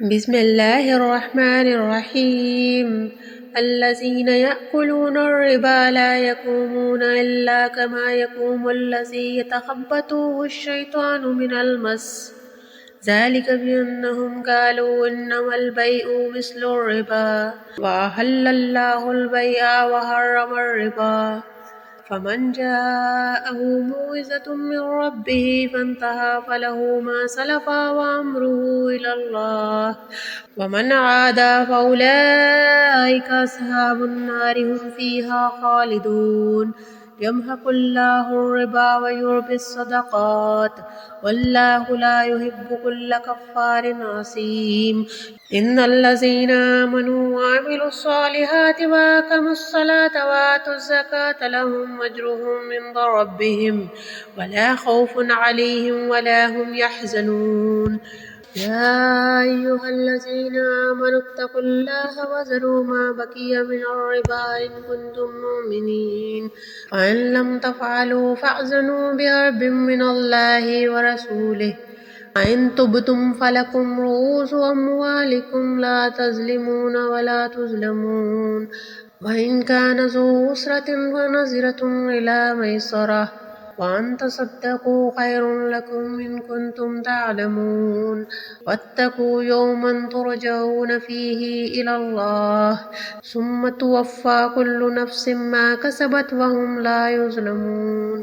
बिस्मिल्लाहिर्रहमानिर्रहीम। अल्लज़ीना यअकुलूना अर्रिबा ला यक़ूमूना इल्ला कमा यक़ूमुल्लज़ी यतख़ब्बतुहु अश-शैतानु मिनल मस। ज़ालिका बिअन्नहुम क़ालू इन्नमल बैउ मिस्लुर रिबा व अहल्लल्लाहुल बैअ व हर्रमर रिबा। फमन जाअहु मौइज़तुम मिन रब्बिही फंतहा फलहु मा सलफ़ा व अम्रुहु इलल्लाह वमन आदा फउलाइका अस्हाबुन नारि हुम फ़ीहा ख़ालिदून। यमहकुल्लाहु रिबा व युर्बिस सदक़ात वल्लाहु ला युहिब्बु कुल्ल कफ़्फ़ारिन असीम। इन्नल्लज़ीना आमनू व अमिलुस्सॉलिहाति व अक़ामुस्सलात व आतुज़्ज़कात लहुम अज्रुहुम इंद रब्बिहिम वला खौफुन अलैहिम वला हुम यहज़नून। या अय्युहल्लज़ीना आमनुत्तक़ुल्लाह वज़रू मा बक़िय मिनर रिबा इन कुंतुम मुमिनीन। फ़इन लम तफ़अलू फ़अज़नू बिहर्बिम मिनल्लाहि व रसूलिहि। फ़इन तुब्तुम फ़लकुम रुऊसु अम्वालिकुम ला तज़लिमूना व ला तुज़लमून। वइन कान ज़ू उसरतिन फ़नज़िरतुन इला मयसरह व अन तसद्दक़ू ख़ैरुन लकुम इन कुंतुम तअलमून। वत्तक़ू यौमन तुरजऊन फ़ीहि इलल्लाह सुम्मा तुवफ़्फ़ा कुल्लु नफ़्सिन मा कसबत व हुम ला युज़लमून।